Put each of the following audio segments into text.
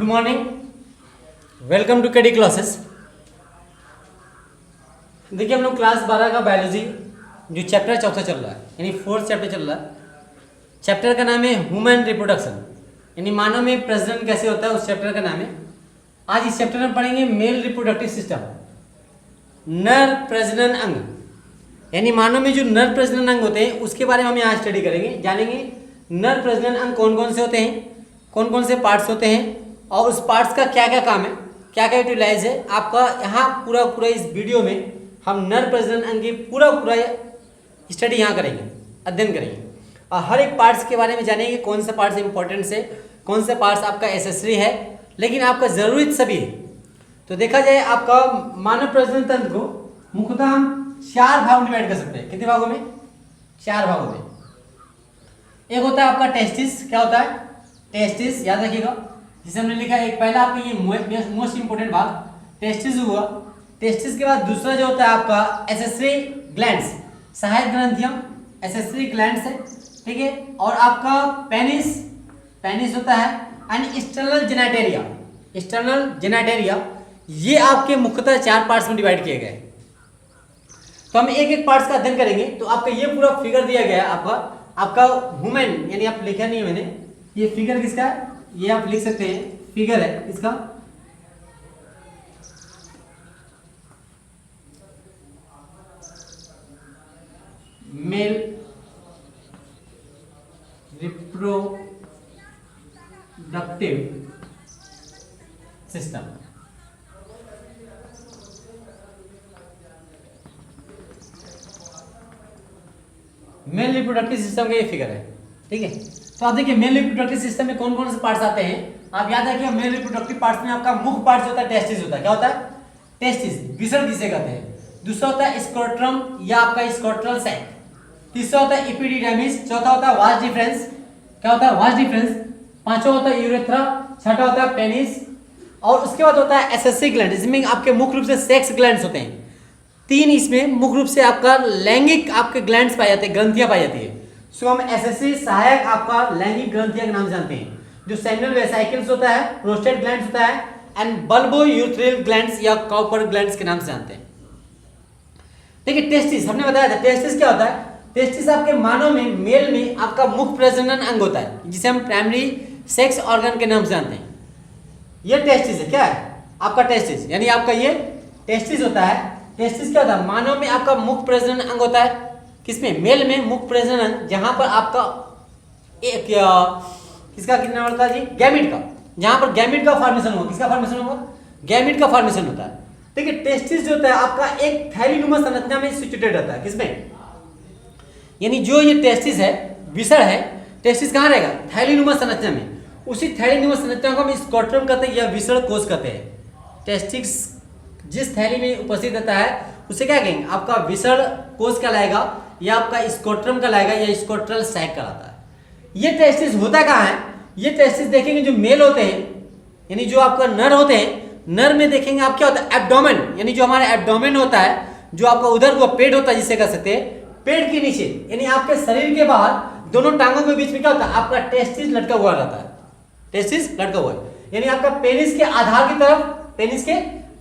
Morning, welcome to KD classes. देखिए हम लोग क्लास 12 का बायोलॉजी जो चैप्टर चौथा चल रहा है यानी फोर्थ चैप्टर चल रहा है। चैप्टर का नाम है ह्यूमन रिप्रोडक्शन यानी मानव में प्रजनन कैसे होता है, उस चैप्टर का नाम है। आज इस चैप्टर में पढ़ेंगे मेल रिप्रोडक्टिव सिस्टम, नर प्रजनन अंग यानी मानव में जो नर प्रजनन अंग होते हैं उसके बारे में हम यहाँ स्टडी करेंगे, जानेंगे नर प्रजनन अंग कौन कौन से होते हैं, कौन कौन से पार्ट्स होते हैं और उस पार्ट्स का क्या क्या काम है, क्या क्या यूटिलाइज है। आपका यहाँ पूरा इस वीडियो में हम नर प्रजनन अंग की पूरा स्टडी यहाँ करेंगे, अध्ययन करेंगे और हर एक पार्ट्स के बारे में जानेंगे कौन सा पार्ट्स इंपॉर्टेंट है, कौन सा पार्ट्स आपका एसेसरी है लेकिन आपका ज़रूरी सभी है। तो देखा जाए आपका मानव प्रजनन तंत्र को मुख्यतः हम 4 भागों में डिवाइड कर सकते हैं। कितने भागों में? 4 भागों में। एक होता है आपका टेस्टिस। क्या होता है? टेस्टिस, याद रखिएगा, जिसे हमने लिखा है एक पहला आपका ये मोस्ट इंपोर्टेंट भाग टेस्टिस हुआ। टेस्टिस के बाद दूसरा जो होता है आपका एसेसरी ग्लैंड्स, सहायक ग्रंथियां, एसेसरी ग्लैंड्स है, ठीक है। और आपका पेनिस, पेनिस होता है and external genitalia, external genitalia. ये आपके मुख्यतः 4 पार्ट्स में डिवाइड किए गए। तो हम एक एक पार्ट्स का अध्ययन करेंगे। तो आपका ये पूरा फिगर दिया गया है आपका ह्यूमन यानी आप लिखा नहीं है मैंने, ये फिगर किसका है ये आप लिख सकते हैं, फिगर है इसका। Male reproductive system. Male reproductive system का ये फिगर है, ठीक है। तो आप देखिए मेल रिप्रोडक्टिव सिस्टम में कौन कौन से पार्ट्स आते हैं। आप याद रखिए मेल रिप्रोडक्टिव पार्ट्स में आपका मुख्य पार्ट होता है टेस्टिस होता है। क्या होता है? टेस्टिस, विसर्ग किसे कहते हैं। दूसरा होता है स्क्रोट्रम या आपका स्क्रोटल सैक। तीसरा होता है एपिडिडर्मिस। चौथा होता है वास डिफरेंस। क्या होता है? Vas deferens. पांचवा होता है यूरेथ्रा। छठा होता है पेनिस और उसके बाद होता है एसेसरी ग्लैंड, इसमें आपके मुख्य रूप से सेक्स ग्लैंड्स होते हैं। 3 इसमें मुख्य रूप से आपका लैंगिक आपके ग्लैंड्स पाए जाते हैं, ग्रंथियां पाई जाती है। सो हम एसेसरी सहायक आपका लैंगिक ग्रंथियां के नाम जानते हैं, जो सेमिनल वेसाइकल्स होता है, प्रोस्टेट ग्लैंड्स होता है एंड बल्बो यूरेथ्रल ग्लैंड्स या कॉपर ग्लैंड्स के नाम से जानते हैं। देखिए टेस्टिस हमने बताया था। टेस्टिस क्या होता है? टेस्टिस आपके मानव में मेल में आपका मुख्य प्रजनन अंग होता है, जिसे हम प्राइमरी सेक्स ऑर्गन के नाम से जानते हैं। ये टेस्टिस है। क्या है आपका टेस्टिस? यानी आपका ये टेस्टिस होता है। टेस्टिस क्या होता है? मानव में आपका मुख्य प्रजनन अंग होता है। किसमें? मेल में मुख्य प्रजनन अंग, जहां पर आपका एक किसका कितना होता है जी? गैमिट का, जहां पर गैमिट का फॉर्मेशन होगा। किसका फॉर्मेशन होगा? गैमिट का फॉर्मेशन होता है। देखिए टेस्टिस जो होता है आपका एक थैलीनुमा संरचना में सिचुएटेड रहता है। किसमें? यानी जो ये टेस्टिस है, विसर है, टेस्टिस कहाँ रहेगा? थैलीनुमा संरचना में। उसी थैलीनुमा संरचना को हम स्क्रोट्रम कहते हैं या विसर कोश कहते हैं। टेस्टिस जिस थैली में उपस्थित रहता है उसे क्या कहेंगे? आपका विसर कोश कहलाएगा या आपका स्क्रोट्रम कहलाएगा या स्क्रोटल सैक कहलाता है। ये टेस्टिस होता कहाँ है? ये टेस्टिस देखेंगे जो मेल होते हैं यानी जो आपका नर होते हैं, नर में देखेंगे आप क्या होता है? एब्डोमेन, यानी जो हमारा एब्डोमेन होता है, जो आपका उधर को पेट होता है जिसे कह सकते हैं, पेट के नीचे यानी आपके शरीर के बाहर दोनों टांगों के बीच में क्या होता है? आपका टेस्टिस लटका हुआ रहता है। टेस्टिस लटका हुआ है यानी आपका पेनिस के आधार की तरफ, पेनिस के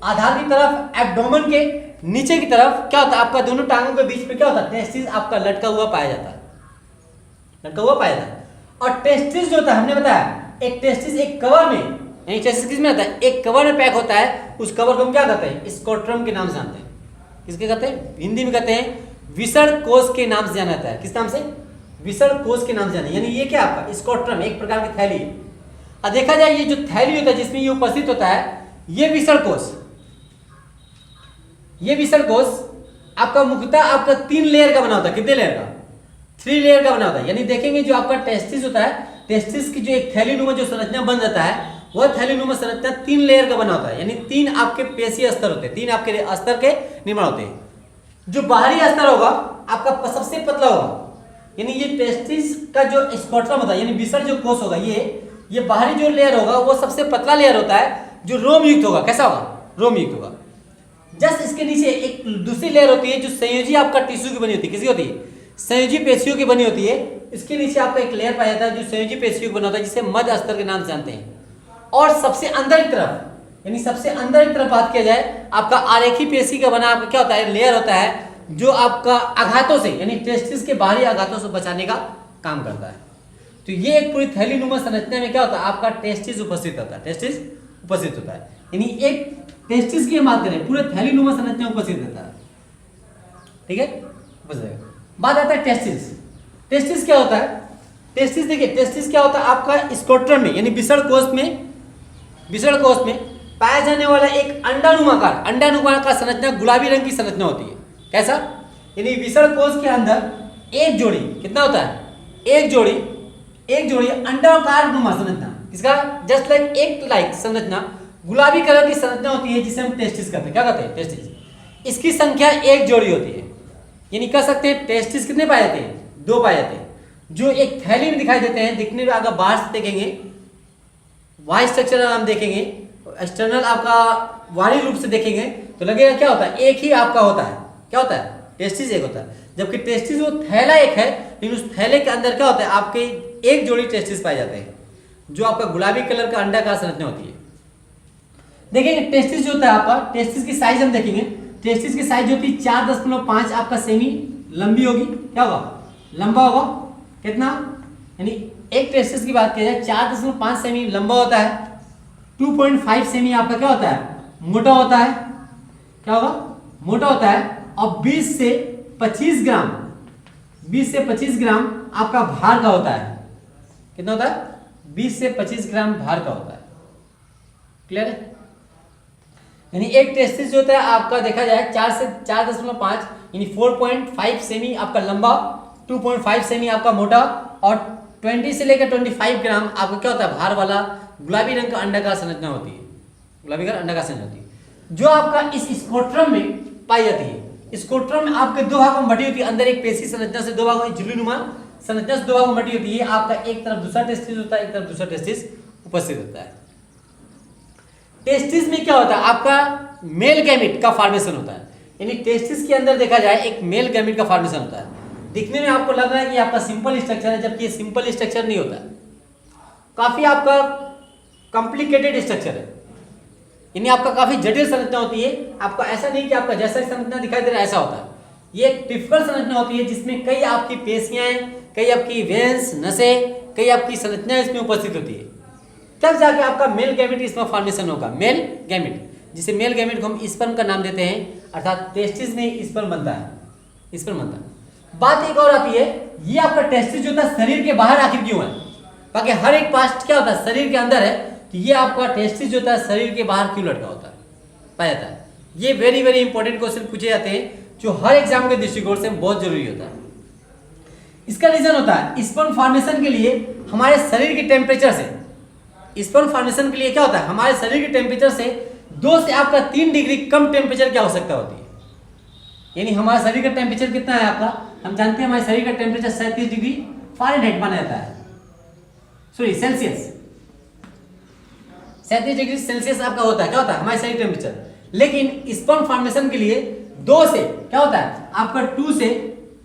आधार की तरफ, एब्डोमेन के नीचे की तरफ क्या होता है? आपका दोनों टांगों के बीच में क्या होता है? टेस्टिस आपका लटका हुआ पाया जाता है, लटका हुआ पाया जाता है। और टेस्टिस जो होता है हमने बताया, एक टेस्टिस एक कवर में, यानी टेस्टिस किसमें रहता है? एक कवर में पैक होता है। उस कवर को हम क्या कहते हैं? स्क्रोट्रम के नाम से जानते हैं। किसके कहते हैं? हिंदी में कहते हैं विसर कोश के नाम से जाना जाता है। किस नाम से? विसर कोश के नाम से जाना। यानी ये क्या आपका स्क्रोट्रम एक प्रकार की थैली है। अब देखा जाए ये जो थैली होता है जिसमें ये उपस्थित होता है, ये विसर कोश, ये विसर कोश आपका मुख्यतः आपका 3 लेयर का बना होता है। कितने लेयर का? 3 लेयर का बना होता है। यानी देखेंगे जो आपका टेस्टिस होता है, टेस्टिस की जो एक थैलीनुमा जो संरचना बन जाता है, वह थैलीनुमा संरचना 3 लेयर का बना होता है। यानी 3 आपके पेशीय स्तर होते हैं, 3 आपके स्तर के निर्माण होते हैं। जो बाहरी स्तर होगा आपका सबसे पतला होगा, यानी ये टेस्टिस का जो स्क्रोट्रम होता है यानी विसर जो कोश होगा, ये बाहरी जो लेयर होगा वो सबसे पतला लेयर होता है जो रोम युक्त होगा। कैसा होगा? रोम युक्त होगा। जस्ट इसके नीचे एक दूसरी लेयर होती है जो संयोजी आपका टिश्यू की बनी होती है। किसकी होती है? संयोजी पेशियों की बनी होती है। इसके नीचे आपका एक लेयर पाया जाता है जो संयोजी पेशियों की बना होता है, जिसे मध्य अस्तर के नाम से जानते हैं। और सबसे अंदर की तरफ, यानी सबसे अंदर की तरफ बात किया जाए, आपका आरेखी पेशी का बना आपका क्या होता है, लेयर होता है जो आपका आघातों से, यानी टेस्टिस के बाहरी आघातों से बचाने का काम करता है। तो ये एक पूरी थैलीनुमा संरचना में क्या होता है, आपका टेस्टिस उपस्थित होता है, टेस्टिस उपस्थित होता है। यानी एक टेस्टिस की बात करें, पूरे थैलीनुमा संरचना उपस्थित रहता है, ठीक है। बात आता है टेस्टिस। टेस्टिस क्या होता है, टेस्टिस देखिए, टेस्टिस क्या होता है, आपका स्कोट्रम में यानी विसर्ण कोष में पाया जाने वाला एक अंडानुमा संरचना, गुलाबी रंग की संरचना होती है। कैसा, यानी विसर्ण कोष के अंदर एक जोड़ी कितना होता है, एक जोड़ी अंडाकार नुमा संरचना, इसका जस्ट लाइक एक लाइक संरचना, गुलाबी कलर की संरचना होती है जिसे हम टेस्टिस कहते हैं। क्या कहते हैं, टेस्टिस। इसकी संख्या एक जोड़ी होती है, यानी कह सकते हैं टेस्टिस कितने पाए जाते हैं, 2 पाए जाते हैं, जो एक थैली में दिखाई देते हैं। दिखने में अगर बाहर से देखेंगे, वाई स्ट्रक्चर हम देखेंगे, एक्सटर्नल आपका बाहरी रूप से देखेंगे तो लगेगा क्या होता है, एक ही आपका होता है। क्या होता है, टेस्टिस एक होता है, जबकि टेस्टिस वो थैला एक है, लेकिन उस थैले के अंदर क्या होता है, आपके एक जोड़ी टेस्टिस पाए जाते हैं, जो आपका गुलाबी कलर का अंडाकार संरचना होती है। देखेंगे टेस्टिस जो होता है आपका, टेस्टिस की साइज हम देखेंगे, टेस्टिस की साइज जो होती है 4.5 आपका सेमी लंबी होगी। क्या होगा, लंबा होगा कितना, यानी एक टेस्टिस की बात की जाए 4.5 सेमी लंबा होता है, 2.5 सेमी आपका क्या होता है, मोटा होता है। क्या होगा, मोटा होता है, और 20 से 25 ग्राम आपका भार का होता है। कितना होता है, 20 से 25 ग्राम भार का होता है। क्लियर है, यानी एक टेस्टिस जो होता है आपका देखा जाए 4.5 यानी 4.5 सेमी आपका लंबा, 2.5 सेमी आपका मोटा, और 20 से लेकर 25 ग्राम आपका क्या होता है, भार वाला गुलाबी रंग का अंडाकार संरचना होती है, गुलाबी रंग अंडाकार संरचना होती है, जो आपका इस स्कोट्रम में पाई जाती है। स्कोट्रम में आपके 2 भागों में बटी होती है, अंदर एक पेशी संरचना से 2 भागों, झिल्लीनुमा संरचना से 2 भागों में बटी होती है। आपका एक तरफ दूसरा टेस्टिस होता है, एक तरफ दूसरा टेस्टिस उपस्थित होता है। टेस्टिस में क्या होता है, आपका मेल गैमेट का फॉर्मेशन होता है, यानी टेस्टिस के अंदर देखा जाए एक मेल गैमेट का फॉर्मेशन होता है। दिखने में आपको लग रहा है कि आपका सिंपल स्ट्रक्चर है, जबकि ये सिंपल स्ट्रक्चर नहीं होता है, काफी आपका कॉम्प्लिकेटेड स्ट्रक्चर है, यानी आपका काफी जटिल संरचना होती है। आपका ऐसा नहीं कि आपका जैसा संरचना दिखाई दे रहा है ऐसा होता है, ये एक टिपिकल संरचना होती है जिसमें कई आपकी पेशियां, कई आपकी वेन्स, नसें, कई आपकी संरचनाएं इसमें उपस्थित होती है, तब जाके आपका मेल गैमेट इसमें फॉर्मेशन होगा। मेल गैमेट, जिसे मेल गैमेट को हम स्पर्म का नाम देते हैं, अर्थात टेस्टिस में स्पर्म बनता है, स्पर्म बनता है। बात एक और आती है, ये आपका टेस्टिस जो होता है शरीर के बाहर आखिर क्यों है, बाकी हर एक पार्ट क्या होता है शरीर के अंदर है, तो ये आपका टेस्टिस जो होता है शरीर के बाहर क्यों लटका होता है, पाया जाता है। ये वेरी वेरी इंपॉर्टेंट क्वेश्चन पूछे जाते हैं, जो हर एग्जाम के दृष्टिकोण से बहुत जरूरी होता है। इसका रीजन होता है स्पर्म फॉर्मेशन के लिए हमारे शरीर के टेम्परेचर से, स्पर्म फॉर्मेशन के लिए क्या होता है, हमारे शरीर के टेम्परेचर से 2 से आपका 3 डिग्री कम टेम्परेचर की आवश्यकता होती है। यानी हमारे शरीर का टेम्परेचर कितना है आपका, हम जानते हैं हमारे शरीर का टेम्परेचर 37 डिग्री फ़ारेनहाइट माना जाता है, सॉरी सेल्सियस, 37 डिग्री सेल्सियस आपका होता है, क्या होता है हमारे शरीर टेम्परेचर। लेकिन स्पर्म फॉर्मेशन के लिए 2 से क्या होता है आपका 2 से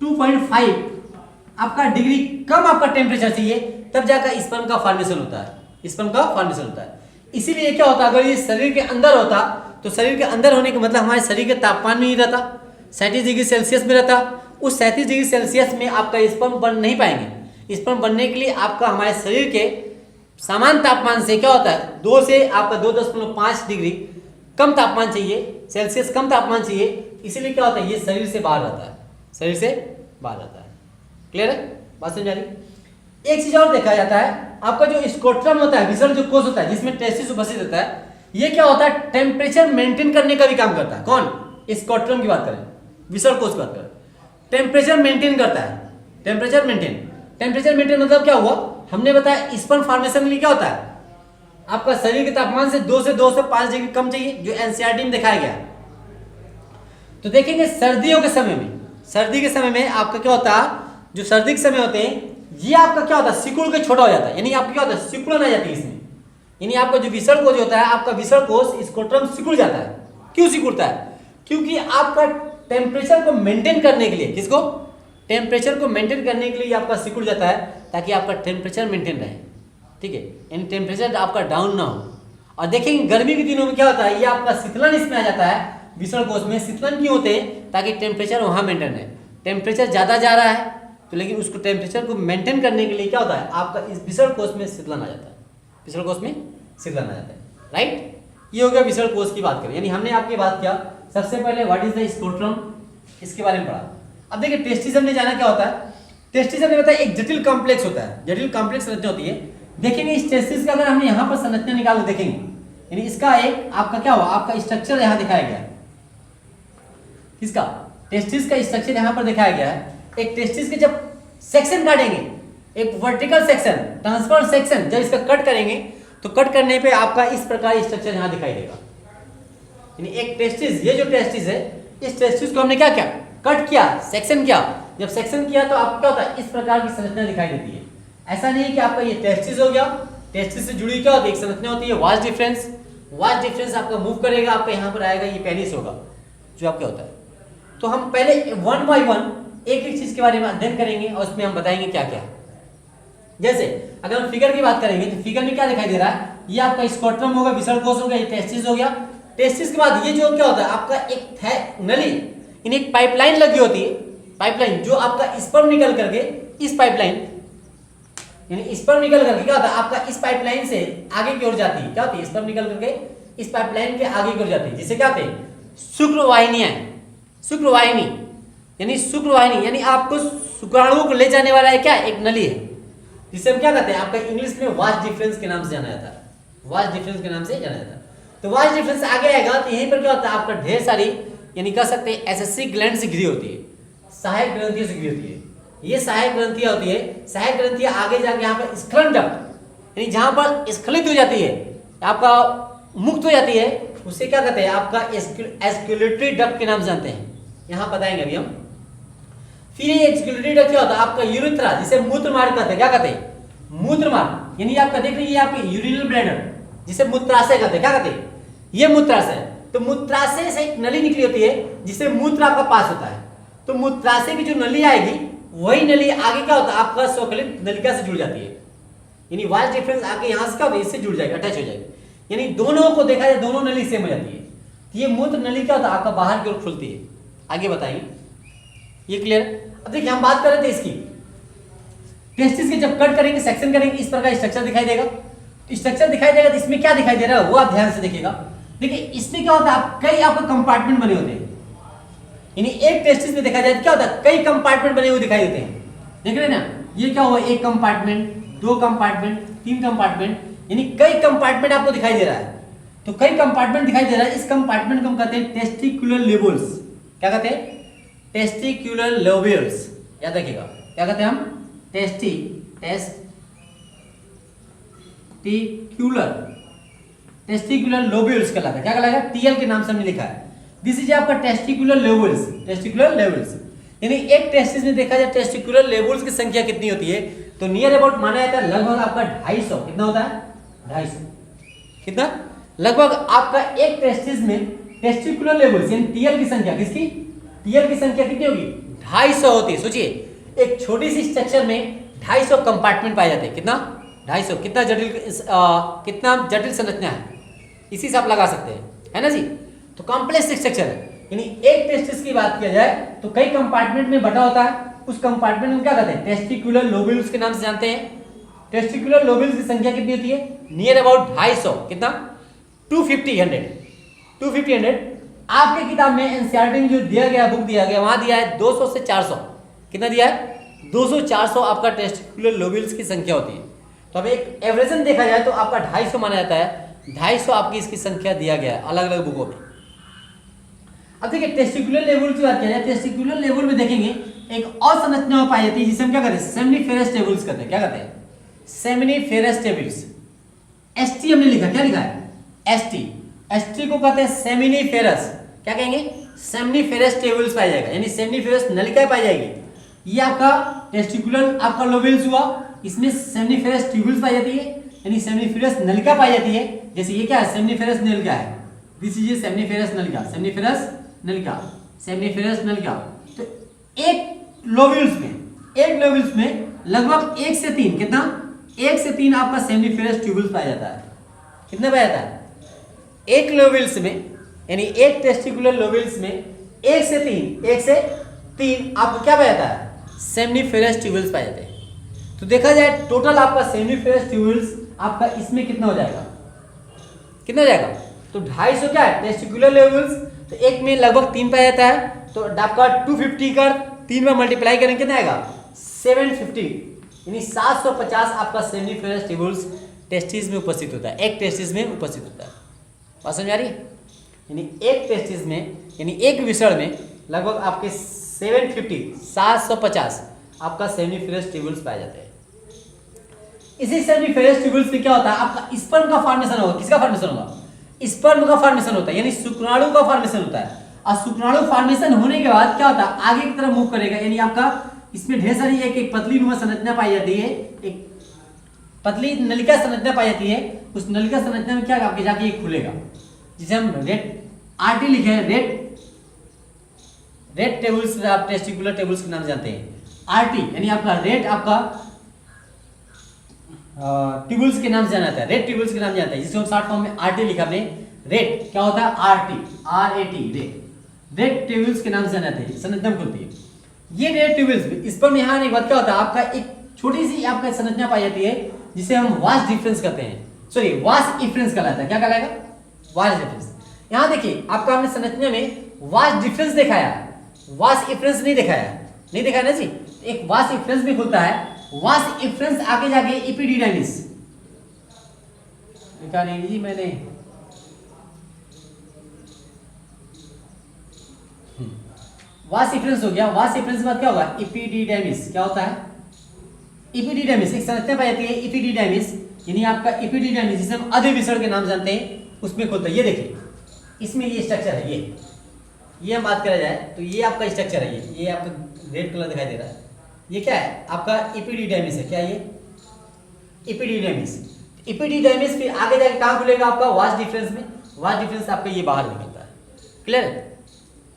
2.5 आपका डिग्री कम आपका टेम्परेचर चाहिए, तब जाकर स्पर्म का फॉर्मेशन होता है, स्पर्म का फॉर्मेशन होता है। इसीलिए क्या होता है, अगर ये शरीर के अंदर होता तो शरीर के अंदर होने का मतलब हमारे शरीर के तापमान में ही रहता, 37 डिग्री सेल्सियस में रहता, उस 37 डिग्री सेल्सियस में आपका स्पर्म बन नहीं पाएंगे। स्पर्म बनने के लिए आपका हमारे शरीर के सामान्य तापमान से क्या होता है 2 से आपका 2.5 डिग्री कम तापमान चाहिए, सेल्सियस कम तापमान चाहिए, इसीलिए क्या होता है ये शरीर से बाहर रहता है, शरीर से बाहर रहता है। क्लियर है, बात समझ आ रही। एक चीज और देखा जाता है, आपका जो स्कोट्रम होता है, विसर्ण जो कोष होता है जिसमें टेस्टिस उपस्थित होता है, ये क्या होता है टेम्परेचर मेंटेन करने का भी काम करता है। कौन, स्कोट्रम की बात करें, विसर्ण कोष की बात करें, टेम्परेचर मेंटेन करता है, टेम्परेचर मेंटेन मतलब क्या हुआ, हमने बताया स्पर्म फॉर्मेशन के लिए क्या होता है आपका शरीर के तापमान से 2 से 5 डिग्री कम चाहिए, जो एनसीईआरटी में दिखाया गया। तो देखेंगे सर्दियों के समय में, सर्दी के समय में आपका क्या होता है, जो सर्दी के समय होते हैं ये आपका क्या होता है सिकुड़ के छोटा हो जाता है, यानी आपका क्या होता है सिकुड़न आ जाती है इसमें, यानी आपका जो विसर्ण कोष होता है, आपका विसर्ण कोष स्कोट्रम सिकुड़ जाता है। क्यों सिकुड़ता है, क्योंकि आपका टेम्परेचर को मेंटेन करने के लिए, किसको, टेम्परेचर को मेंटेन करने के लिए आपका सिकुड़ जाता है, ताकि आपका टेम्परेचर मेंटेन रहे। ठीक है, यानी टेम्परेचर आपका डाउन ना हो, और देखेंगे गर्मी के दिनों में क्या होता है, ये आपका शीतलन इसमें आ जाता है विषण कोश में। शीतलन क्यों होते हैं, ताकि टेम्परेचर वहाँ मेंटेन है। टेम्परेचर ज़्यादा जा रहा है तो लेकिन उसको टेम्परेचर को मेंटेन करने के लिए क्या होता है, आपका इस विषण कोश में शीतलन आ जाता है, विषण कोश में शीतलन आ जाता है, राइट। ये हो गया विषण कोश की बात करें, यानी हमने आपकी बात किया सबसे पहले व्हाट इज द स्क्रोटम, इसके बारे में पढ़ा। अब देखिए टेस्टिस हमने जाना क्या होता है। टेस्टिस हमने बताया एक जटिल कॉम्प्लेक्स होता है, जटिल कॉम्प्लेक्स संरचना होती है। देखेंगे इस टेस्टिस का अगर हमने यहाँ पर संरचना निकाल के देखेंगे, यानी इसका एक आपका क्या हुआ, आपका स्ट्रक्चर यहाँ दिखाया गया है। किसका, टेस्टिस का स्ट्रक्चर यहाँ पर दिखाया गया है। एक टेस्टिस के जब सेक्शन काटेंगे, एक वर्टिकल सेक्शन, ट्रांसफर सेक्शन, जब इसका कट करेंगे तो कट करने पे आपका इस प्रकार स्ट्रक्चर यहाँ दिखाई देगा। यानी एक टेस्टिस, ये जो टेस्टिस है, इस टेस्टिस को हमने क्या किया, कट किया, सेक्शन किया। जब सेक्शन किया तो आपको क्या होता है, इस प्रकार की संरचना दिखाई देती है। ऐसा नहीं कि आपका ये टेस्टिस हो गया, टेस्टिस से जुड़ी क्या होती है, एक संरचना होती है वास डिफरेंस। वास डिफरेंस आपका मूव करेगा, आपका यहाँ पर आएगा, ये पेनिस होगा जो आपका होता है। तो हम पहले वन बाय वन एक एक चीज के बारे में अध्ययन करेंगे और उसमें हम बताएंगे क्या क्या। जैसे अगर हम फिगर की बात करेंगे तो फिगर में क्या दिखाई दे रहा है, ये आपका स्क्रोटम होगा, विषण कोश हो गया, ये टेस्टिस हो गया। टेस्टिस के बाद ये जो क्या होता है, आपका एक नली, इन एक पाइपलाइन लगी होती है, पाइपलाइन जो आपका स्पर्म निकल करके इस पाइपलाइन, यानी स्पर्म निकल करके क्या होता है, आपका इस पाइपलाइन से आगे की ओर जाती है। क्या होती है, स्पर्म निकल करके इस पाइपलाइन के आगे की ओर जाती है, जिसे क्या कहते हैं, शुक्रवाहिनियां। शुक्रवाहिनी यानी शुक्रवाहिनी, यानी आपको शुक्राणुओं को ले जाने वाला है क्या, एक नली है, जिसे हम क्या कहते हैं, आपका इंग्लिश में वास डिफरेंस के नाम से जाना जाता है। वास डिफरेंस के नाम से जाना जाता है। तो वास डिफरेंस आगे आएगा तो यहीं पर क्या होता है, आपका ढेर सारी, यानी कह सकते हैं एसएससी ग्लैंड से घिरी होती है, सहायक ग्रंथियों से घिरी होती है। ये सहायक ग्रंथियां होती है। सहायक ग्रंथियां आगे जाके यहाँ पर स्खलन डक्ट, यानी जहां पर स्खलित हो जाती है, आपका मुक्त हो जाती है, उसे क्या कहते हैं, आपका एस्क्युलेटरी डक्ट के नाम से जानते हैं। यहाँ बताएंगे अभी हम। फिर ये एस्क्युलेटरी डक्ट क्या होता है, आपका यूरिथ्रा, जिसे मूत्रमार्ग कहते हैं। क्या कहते हैं, मूत्रमार्ग, यानी आपका देख रहे हैं, ये आपकी यूरिनल ब्लैडर, जिसे मूत्राशय कहते हैं। क्या कहते हैं, ये मूत्राशय। तो मूत्राशय से एक नली निकली होती है जिसे मूत्र आपका पास होता है। तो मूत्राशय की जो नली आएगी, वही नली आगे क्या होता है, आपका स्वकलित नलिका से जुड़ जाती है। यानी वास डिफरेंस आके यहाँ से क्या होता है, इससे जुड़ जाएगी, अटैच हो जाएगी। यानी दोनों को देखा जाए, दोनों नली सेम हो जाती है। तो ये मूत्र नली क्या होता है, आपका बाहर की ओर खुलती है। आगे बताइए, ये क्लियर। अब देखिए हम बात कर रहे थे इसकी, टेस्टिस के जब कट करेंगे, सेक्शन करेंगे, इस प्रकार स्ट्रक्चर दिखाई देगा। स्ट्रक्चर दिखाई देगा तो इसमें क्या दिखाई दे रहा है, वो आप ध्यान से देखिएगा। देखिए इसमें क्या होता है, कई आपके कंपार्टमेंट बने होते हैं। यानी एक टेस्टिस में देखा जाए तो क्या होता है, कई कंपार्टमेंट बने हुए दिखाई देते हैं। देख रहे हैं ना, ये क्या हुआ, एक कंपार्टमेंट, दो कंपार्टमेंट, तीन कंपार्टमेंट, यानी कई कंपार्टमेंट आपको दिखाई दे रहा है। तो कई कंपार्टमेंट दिखाई दे रहा है, इस कंपार्टमेंट को हम कहते हैं टेस्टिकुलर लेबल्स। क्या कहते हैं, टेस्टिकुलर लोब्यूल्स। याद रखिएगा, क्या कहते हैं हम, टेस्टिकुलर लोब्यूल्स कहलाता है। क्या कहलाएगा, टीएल के नाम से हमने लिखा है। दिस इज आपका टेस्टिकुलर लेवल्स, टेस्टिकुलर लेवल्स। यानी एक टेस्टिस में देखा जाए टेस्टिकुलर लेवल्स की संख्या कितनी होती है, तो नियर अबाउट माना जाता है लगभग आपका 250। कितना होता है, 250। कितना, लगभग आपका एक टेस्टिस में टेस्टिकुलर लेवल्स यानी टीएल की संख्या, किसकी, टीएल की संख्या कितनी होगी, 250 होती है। सोचिए एक छोटी सी स्ट्रक्चर में 250 कंपार्टमेंट पाए जाते हैं। कितना, 250। कितना जटिल संरचना है, इसी से आप लगा सकते हैं, है ना जी। तो कॉम्प्लेक्स स्ट्रक्चर है। यानी एक टेस्टिस की बात किया जाए तो कई कंपार्टमेंट में बटा होता है। उस कंपार्टमेंट में क्या कहते हैं, टेस्टिकुलर लोब्यूल्स के नाम से जानते हैं। टेस्टिकुलर लोब्यूल्स की संख्या कितनी होती है, नियर अबाउट 250। कितना, 250। आपके किताब में एनसीईआरटी में जो दिया गया, बुक दिया गया, वहां दिया है 200 से 400। कितना दिया है, 200-400 आपका टेस्टिकुलर लोब्यूल्स की संख्या होती है। तो अब एक एवरेजन देखा जाए तो आपका 250 माना जाता है। 250 आपकी इसकी संख्या दिया गया है अलग अलग बुकों में। अब देखिए टेस्टिकुलर लेवल की बात किया जाए, टेस्टिकुलर लेवल में देखेंगे एक और संरचना पाई जाती है जिसे हम क्या कहते हैं, सेमिनिफेरस टेबल्स कहते हैं। क्या कहते हैं, सेमिनिफेरस टेबल्स। एसटी हमने लिखा, क्या लिखा है, एसटी। एसटी को कहते हैं सेमिनिफेरस। क्या कहेंगे, सेमिनिफेरस टेबल्स पाई जाएगा, यानी सेमिनिफेरस नलिकाएं पाई जाएगी। ये आपका टेस्टिकुलर आपका लोब्यूल्स हुआ, इसमें सेमिनिफेरस ट्यूब्यूल्स पाई जाती है, यानी सेमिनिफेरस नलिका पाई जाती है। जैसे ये क्या है, सेमिनिफेरस नलिका है, दिस इज ए सेमिनिफेरस नलिका, सेमिनिफेरस नलिका। तो एक लोब्यूल्स में लगभग 1 से 3, कितना, 1 से 3 आपका सेमिनिफेरस ट्यूब्यूल्स पाया जाता है। कितना पाया जाता है, एक लोबिल्स में, यानी एक टेस्टिकुलर लोबिल्स में एक से तीन आपको क्या पाया जाता है, सेमनीफेरस ट्यूबुल्स पाए जाते हैं। तो देखा जाए टोटल आपका सेमनीफेरस ट्यूबुल्स आपका इसमें कितना हो जाएगा, कितना हो जाएगा, तो 250 क्या है टेस्टिकुलर लोब्यूल्स, तो एक में लगभग 3 पाया जाता है, तो आपका 250 कर 3 में मल्टीप्लाई करेंगे कितना आएगा 750, यानी 750 आपका सेमनीफेरस ट्यूबुल्स टेस्टिस में उपस्थित होता है, एक टेस्टिस में उपस्थित होता है। बात समझ आ रही है, यानी एक टेस्टिस में, यानी एक विषण में लगभग आपके 750 आपका सेमनीफेरस ट्यूबुल्स पाए जाते हैं। इसी सेमनीफेरस ट्यूबुल्स में क्या होता है, आपका स्पर्म का फॉर्मेशन होगा। किसका फॉर्मेशन होगा, स्पर्म का फॉर्मेशन होता है, यानी शुक्राणु का फॉर्मेशन होता है। और शुक्राणु फॉर्मेशन होने के बाद क्या होता है, आगे की तरफ मूव करेगा, यानी आपका इसमें ढेर सारी एक पतली नुमा संरचना पाई जाती है, एक पतली नलिका संरचना पाई जाती है। उस नलिका संरचना में क्या आपके जाके ये खुलेगा, जिसे हम रेड आरटी लिखे हैं, रेड टेबल्स, आप टेस्टिकुलर टेबल्स के नाम जानते हैं। आरटी यानी आपका रेड, आपका ट्यूबुल्स के नाम से जाना जाता है, रेड ट्यूबुल्स के नाम जाता है, जिसको हम शॉर्ट फॉर्म में आरटी लिखा हमने। रेड क्या होता है, आरटी, RAT, रेड ट्यूबुल्स के नाम से जाना जाता है, संरचना खुलती है। ये रेड ट्यूबुल्स स्पर्म यहाँ आने के बाद क्या होता है, आपका एक छोटी सी आपका संरचना पाई जाती है, जिसे हम वास डिफरेंस कहते हैं, सॉरी वास इफरेंस कहलाता है। क्या कहलाएगा, वास डिफरेंस। यहाँ देखिए आपका हमने संरचना में वास डिफरेंस दिखाया, वास इफरेंस नहीं दिखाया, नहीं दिखाया ना जी। एक वास इफरेंस भी खुलता है, वास इफरेंस आगे जाके इपिडिडाइमिस लिखा नहीं जी मैंने, वास इफरेंस हो गया। वास इफरेंस के बाद क्या होगा, इपिडिडाइमिस। क्या होता है, इपिडिडाइमिस, एक संरचना पाई जाती है इपिडिडाइमिस, यानी आपका इपिडिडाइमिस जिसे हम अधिविषण के नाम जानते हैं, उसमें खुलता है। ये देखिए इसमें ये स्ट्रक्चर है, ये हम बात करा जाए तो ये आपका स्ट्रक्चर है, ये आपका रेड कलर दिखाई दे रहा है, ये क्या है आपका इपिडिडाइमिस है। क्या ये इपिडिडाइमिस, इपिडिडाइमिस फिर आगे जाके कहां खुलेगा आपका, वास डिफरेंस में। वास डिफरेंस आपका ये बाहर निकलता है, क्लियर है।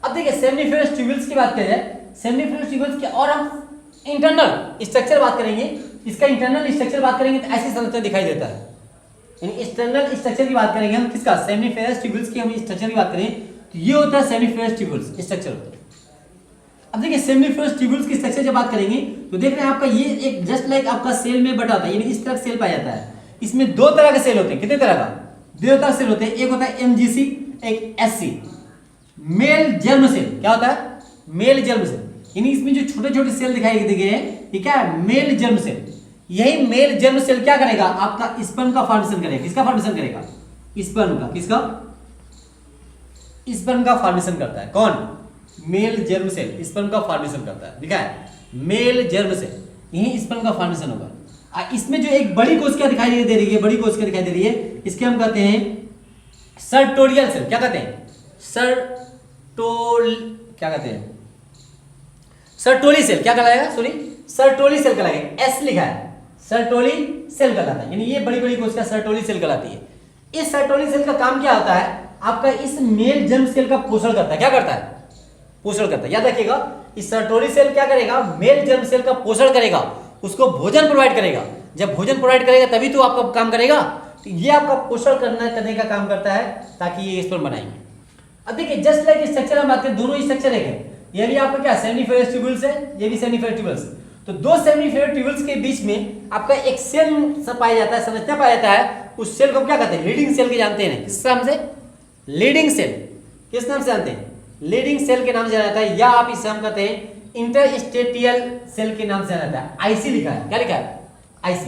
अब देखिए सेमनीफेरस ट्यूबुल्स की बात करें जाए, सेमनीफेरस ट्यूबुल्स के और हम इंटरनल स्ट्रक्चर बात करेंगे, इसका इंटरनल स्ट्रक्चर बात करेंगे तो ऐसी संरचना दिखाई देता है। यानी एक्सटर्नल स्ट्रक्चर की बात करेंगे हम, किसका, सेमनीफेरस ट्यूबुल्स की हम स्ट्रक्चर की बात करें तो ये होता है सेमनीफेरस ट्यूबुल्स स्ट्रक्चर होता है। अब देखिए सेमनीफेरस ट्यूबुल्स की स्ट्रक्चर जब बात करेंगे तो देख रहे हैं आपका ये एक जस्ट लाइक आपका सेल में बटा होता है, यानी इस तरह सेल पाया जाता है। इसमें 2 तरह के सेल होते हैं, कितने तरह का, 2 तरह सेल होते हैं। एक होता है MGC, एक SC, मेल जर्म सेल। क्या होता है, मेल जर्म सेल, यानी इसमें जो छोटे छोटे सेल दिखाई दे गए हैं ये क्या है, मेल जर्म सेल। यही मेल जर्म सेल क्या करेगा, आपका स्पर्म का फॉर्मेशन करेगा। किसका फॉर्मेशन करेगा, स्पर्म का। किसका, स्पर्म का फॉर्मेशन करता है। कौन, मेल जर्म सेल स्पर्म का फॉर्मेशन करता है, दिखा है मेल जर्म सेल, यही स्पर्म का फॉर्मेशन होगा। इसमें जो एक बड़ी कोशिका दिखाई दे रही है, बड़ी कोशिका दिखाई दे रही है, इसके हम कहते हैं सर्टोरियल सेल। क्या कहते हैं, क्या कहते हैं, सर्टोली सेल। क्या कहलाएगा, सॉरी सर्टोली सेल कहलाएगा, S लिखा है, सर्टोली सेल कहलाता है, यानी ये बड़ी बड़ी कोशिका सर्टोली सेल कहलाती है। इस सर्टोली सेल का काम क्या होता है, आपका इस मेल जर्म सेल का पोषण करता है। क्या करता है, पोषण करता है। याद रखिएगा इस सर्टोली सेल क्या करेगा, मेल जर्म सेल का पोषण करेगा, उसको भोजन प्रोवाइड करेगा। जब भोजन प्रोवाइड करेगा तभी तो आपका काम करेगा, तो ये आपका पोषण करने का काम करता है ताकि ये स्पर्म बनाएंगे। अब देखिए जस्ट लाइक स्ट्रक्चर हम बात करें, दोनों स्ट्रक्चर एक है। ये भी आपका क्या सेमनीफेरस ट्यूबुल्स है, ये भी सेमनीफेरस ट्यूबुल्स। तो 2 सेमनीफेरस ट्यूबुल्स के बीच में आपका एक सेल पाया जाता है, संरचना पाया जाता है। उस सेल को क्या कहते हैं, लीडिंग सेल के जानते हैं। किस नाम से, लीडिंग सेल। किस नाम से जानते हैं, लीडिंग सेल के नाम से जाना जाता है, या आप इसे हम कहते हैं इंटरस्टेटियल सेल के नाम से जाना जाता है। IC लिखा है, क्या लिखा है, IC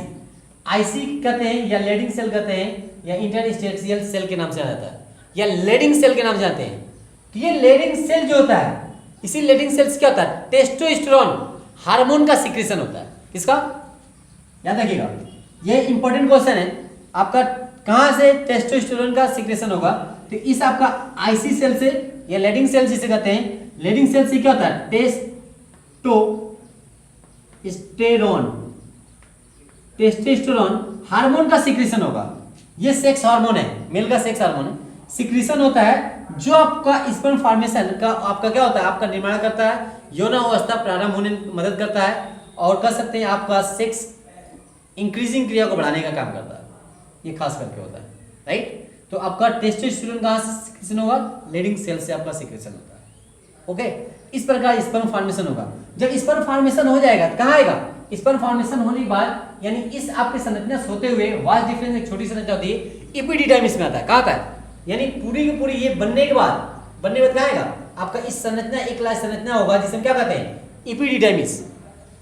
कहते हैं, या लीडिंग सेल कहते हैं, या इंटरस्टेटियल सेल के नाम से जाना जाता है, या लीडिंग सेल के नाम से जानते हैं। तो ये लीडिंग सेल जो होता है, इसी लीडिंग सेल से क्या होता है, टेस्टोस्टेरोन हार्मोन का सिक्रेशन होता है। किसका, याद रखिएगा ये इंपॉर्टेंट क्वेश्चन है आपका, कहां से टेस्टोस्टेरोन का सिक्रेशन होगा। तो इस आपका IC सेल से, या लीडिंग सेल जिसे कहते हैं, लीडिंग सेल से क्या होता है, टेस्टोस्टेरोन हार्मोन का सिक्रेशन होगा। ये सेक्स हार्मोन है, मेल का सेक्स हार्मोन है, सिक्रेशन होता है जो आपका स्पर्म फॉर्मेशन का आपका क्या होता है, आपका निर्माण करता है, यौन अवस्था प्रारंभ होने में मदद करता है, और कह सकते हैं आपका सेक्स इंक्रीजिंग क्रिया को बढ़ाने का काम करता है। ये खास करके होता है, राइट। तो आपका टेस्टोस्टेरोन कहाँ से सिक्रेशन होगा? लीडिंग सेल से आपका सिक्रेशन होता है। ओके, इस प्रकार स्पर्म फॉर्मेशन होगा। जब स्पर्म फॉर्मेशन हो जाएगा तो कहाँ आएगा? स्पर्म फॉर्मेशन होने के बाद यानी इस आपके संरचना होते हुए वास्ट डिफरेंस एक छोटी संरचना होती है, एपिडिडाइमिस में आता है। कहाँ आता है? यानी पूरी की पूरी ये बनने के बाद कहाँ आएगा? आपका इस संरचना एक लाख संरचना होगा जिसे हम क्या कहते हैं? एपिडिडाइमिस,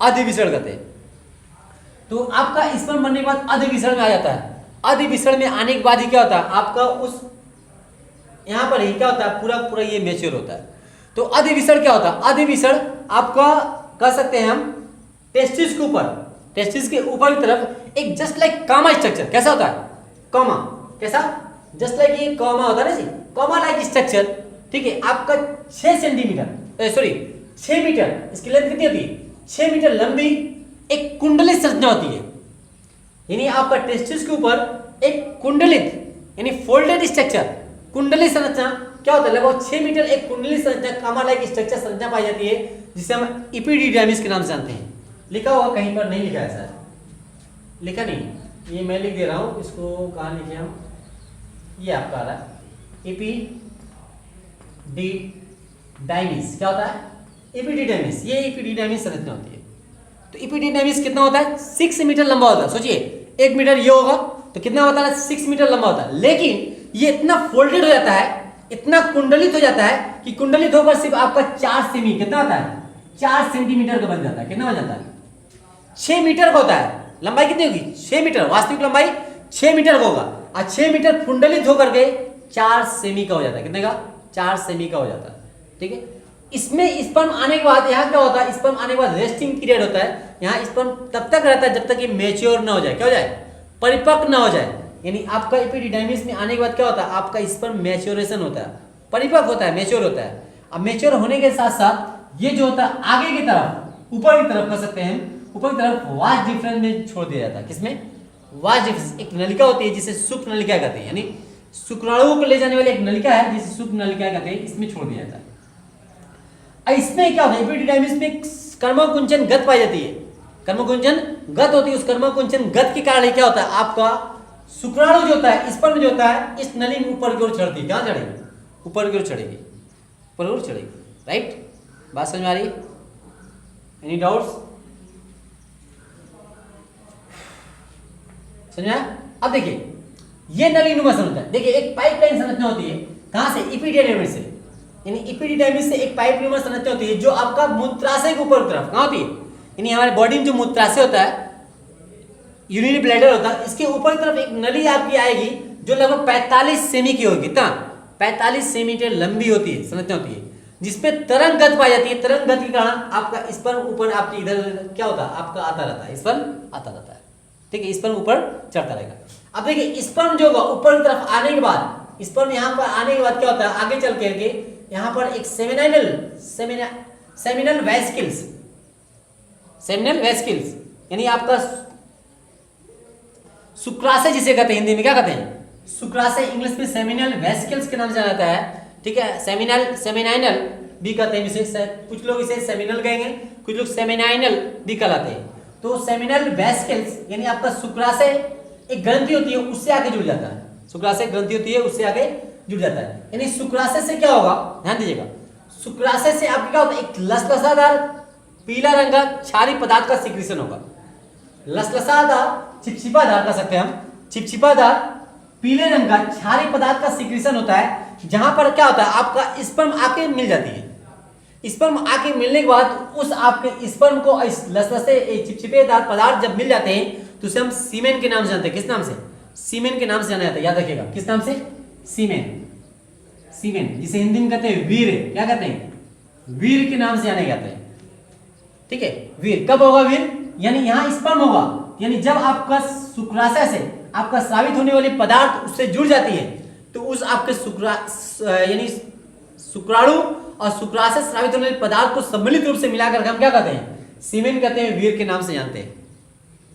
अधिविसरण कहते हैं। तो आपका स्पर्म बनने के बाद अधिविसरण में आ जाता है। अधिविसरण में आने के बाद ही क्या होता है? आपका उस यहाँ पर ही क्या होता है? पूरा पूरा ये मैच्योर होता है। तो अधिविसरण क्या होता है? अधिविसरण आपका कह सकते हैं हम टेस्टिस के ऊपर, टेस्टिस के ऊपर की तरफ एक जस्ट लाइक कामा स्ट्रक्चर कैसा होता है? कॉमा कैसा? जस्ट लाइक ये कॉमा होता है ना जी, कॉमा लाइक स्ट्रक्चर। ठीक है, आपका 6 सेंटीमीटर सॉरी 6 मीटर, इसकी लेंथ कितनी होती है? 6 मीटर लंबी एक कुंडलित संरचना होती है। यानी आपका टेस्टिस के ऊपर एक कुंडलित यानी फोल्डेड स्ट्रक्चर, कुंडलित संरचना क्या होता है? लगभग 6 मीटर एक कुंडलित संरचना, कामा लाइक स्ट्रक्चर संरचना पाई जाती है जिसे हम एपिडिडाइमिस के नाम से जानते हैं। लिखा हुआ कहीं पर नहीं लिखा है सर, लिखा नहीं, ये मैं लिख दे रहा हूं। इसको कहाँ लिखे हम? ये आपका आ रहा है एपिडिडाइमिस। क्या होता है? एपिडिडाइमिस। ये एपिडिडाइमिस संरचना होती है। तो एपिडिडाइमिस कितना होता है? 6 मीटर लंबा होता है। सोचिए 1 मीटर ये होगा तो कितना होता है? 6 मीटर लंबा होता है। लेकिन ये इतना फोल्डेड हो जाता है, इतना कुंडलित हो जाता है कि कुंडलित होकर सिर्फ आपका 4 सेमी कितना होता है? 4 सेंटीमीटर का बन जाता है। कितना बन जाता है? 6 मीटर का होता है। लंबाई कितनी होगी? 6 मीटर, वास्तविक लंबाई 6 मीटर का होगा और 6 मीटर कुंडलित होकर के 4 सेमी का हो जाता है। कितने का? 4 सेमी का हो जाता है। ठीक है, इसमें स्पर्म आने के बाद यहाँ क्या होता है? स्पर्म आने के बाद रेस्टिंग पीरियड होता है। यहाँ स्पर्म तब तक रहता है जब तक ये मैच्योर ना हो जाए। क्या हो जाए? परिपक्व ना हो जाए। यानी आपका एपिडिडाइमिस में आने के बाद क्या होता है? आपका स्पर्म मैच्योरेशन होता है, परिपक्व होता है, मैच्योर होता है। अब मैच्योर होने के साथ साथ ये जो होता है आगे की तरफ, ऊपर की तरफ कह सकते हैं, ऊपर की तरफ वास्ट डिफरेंस में छोड़ दिया जाता है। किसमें? Vast difference. एक नलिका होती है जिसे शुक्र नलिका कहते हैं, यानी शुक्राणुओं को ले जाने वाली एक नलिका है जिसे शुक्र नलिका कहते हैं, इसमें छोड़ दिया जाता है। इसमें क्या होता है? एपिडिडाइमिस में कर्मकुंचन गत पाई जाती है, कर्मकुंचन गत होती है। उस कर्मकुंचन गत के कारण क्या होता है? आपका शुक्राणु जो होता है, स्पर्म जो होता है, इस नली में ऊपर की ओर चढ़ती है। कहां चढ़ेगी? ऊपर की ओर चढ़ेगी, ऊपर की ओर चढ़ेगी। राइट, बात समझ में आ रही है? Any doubts? समझा? अब देखिए ये नलीनुमा संरचना है। देखिए एक पाइपलाइन संरचना होती है। कहां से? एपिडिडाइमिस से। यानी एपिडिडाइमिस से एक पाइपलाइन संरचना होती है जो आपका मूत्राशय के ऊपर तरफ कहां होती है? यानी हमारे बॉडी में जो मूत्राशय होता है, यूरिनरी ब्लैडर होता है, इसके ऊपर की तरफ एक नली आपकी आएगी जो लगभग 45 सेमी की होगी। कितना? 45 सेंटीमीटर लंबी होती है, संरचना होती है, जिसमें तरंग गत पाई जाती है। तरंग गति के कारण आपका स्पर्म ऊपर आपके इधर क्या होता है? आपका आता रहता है, स्पर्म आता रहता है। ठीक है, स्पर्म ऊपर चढ़ता रहेगा। अब देखिए स्पर्म जो होगा ऊपर की तरफ आने के बाद, स्पर्म यहाँ पर आने के बाद क्या होता है? आगे चल करके यहाँ पर एक सेमिनल वेसिकल्स, सेमिनल वेसिकल्स यानी आपका शुक्राशय जिसे कहते हैं, हिंदी में क्या कहते हैं? शुक्राशय। इंग्लिश में सेमिनल वेसिकल्स के नाम से जाना जाता है। ठीक है, सेमिनाइनल भी कहते हैं इसे, कुछ लोग इसे सेमिनल कहेंगे, कुछ लोग सेमिनाइनल भी कहलाते हैं। तो सेमिनल वेसिकल्स यानी आपका शुक्राशय एक ग्रंथि होती है, उससे आगे जुड़ जाता है। शुक्राशय ग्रंथि होती है, उससे आगे जुड़ जाता है। यानी शुक्राशय से क्या होगा? ध्यान दीजिएगा, शुक्राशय से आपका क्या होता है? एक लसलसादार पीला रंग का क्षारीय पदार्थ का सिक्रेशन होगा। लसलसादार, चिपचिपादार कह सकते हैं हम, चिपचिपादार पीले रंग का क्षारीय पदार्थ का सिक्रेशन होता है, जहां पर क्या होता है? आपका स्पर्म आके मिल जाती है। स्पर्म आके मिलने के बाद उस आपके स्पर्म को इस लसलसे चिपचिपेदार पदार्थ जब मिल जाते हैं तो उसे हम सीमेन के नाम से जानते हैं। किस नाम से? सीमेन के नाम से जाना जाता है। याद रखिएगा, किस नाम से? सीमेन। सीमेन जिसे हिंदी में कहते हैं वीर। क्या कहते हैं? वीर के नाम से जाने जाते हैं। ठीक है, वीर कब होगा? वीर यानी यहाँ स्पर्म होगा, यानी जब आपका शुक्राशय से आपका स्रावित होने वाली पदार्थ उससे जुड़ जाती है तो उस आपके यानी शुक्राणु और शुक्राशय स्रावित होने वाले पदार्थ को सम्मिलित रूप से मिलाकर हम क्या कहते हैं? सीमेन कहते हैं। वीर के नाम से जानते हैं,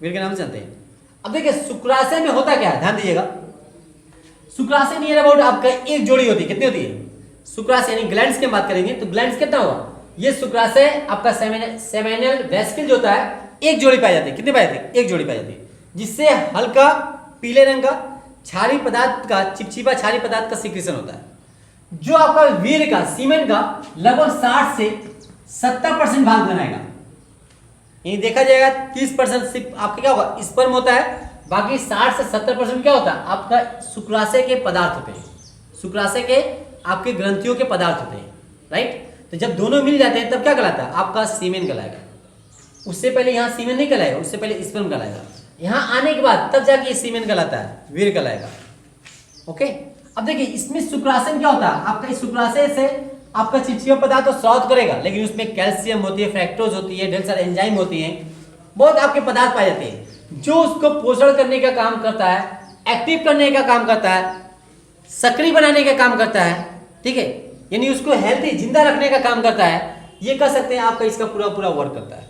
वीर के नाम से जानते हैं। अब देखिए शुक्राशय में होता क्या है? ध्यान दीजिएगा, शुक्राशय नियर अबाउट आपका एक जोड़ी होती है। कितनी होती है? शुक्राशय यानी ग्लैंड्स की बात करेंगे तो ग्लैंड्स कितना होगा? ये शुक्राशय आपका सेमिनल वेसिकल जो होता है एक जोड़ी पाई जाती है। कितनी पाई जाती है? एक जोड़ी पाई जाती है, जिससे हल्का पीले रंग का क्षारीय पदार्थ का, चिपचिपा क्षारीय पदार्थ का सिक्रेशन होता है, जो आपका वीर का, सीमेन का लगभग 60 से 70% भाग बनाएगा। ये देखा जाएगा 30% सिर्फ आपका क्या होगा, स्पर्म होता है, बाकी 60 से 70% क्या होता है आपका शुक्राशय के पदार्थ होते हैं, शुक्राशय के आपके ग्रंथियों के पदार्थ होते हैं, राइट। तो जब दोनों मिल जाते हैं तब क्या कहलाता है, आपका सीमेन कहलाएगा। उससे पहले यहाँ सीमेन नहीं कहलाएगा, उससे पहले स्पर्म कहलाएगा। यहाँ आने के बाद तब जाके सीमेन कहलाता है, वीर कहलाएगा। ओके, अब देखिए इसमें शुक्राशय क्या होता है, आपका इस शुक्राशय से आपका चिपचिपा पदार्थ तो स्राव करेगा, लेकिन उसमें कैल्शियम होती है, फ्रैक्टोज होती है, ढेर सारे एंजाइम होती हैं, बहुत आपके पदार्थ पाए जाते हैं, जो उसको पोषण करने का काम करता है, एक्टिव करने का काम करता है, सक्रिय बनाने का काम करता है, ठीक है, यानी उसको हेल्थी जिंदा रखने का काम करता है। ये कह सकते हैं आपका इसका पूरा पूरा वर्क करता है।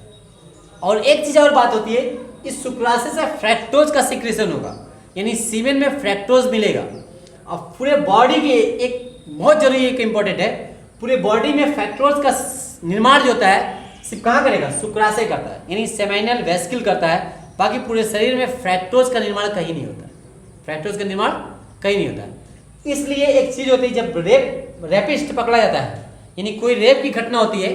और एक चीज और बात होती है, इस शुक्राशय से फ्रैक्टोज का सिक्रेशन होगा, यानी सीमेन में फ्रैक्टोज मिलेगा। और पूरे बॉडी के एक बहुत जरूरी एक इंपॉर्टेंट है, पूरे बॉडी में फ्रैक्टोज का निर्माण जो होता है सिर्फ कहाँ करेगा, शुक्राशय करता है, यानी सेमाइनल वेसिकल करता है। बाकी पूरे शरीर में फ्रैक्टोज का निर्माण कहीं नहीं होता, फ्रैक्टोज का निर्माण कहीं नहीं होता। इसलिए एक चीज होती है, जब रेपिस्ट पकड़ा जाता है, यानी कोई रेप की घटना होती है,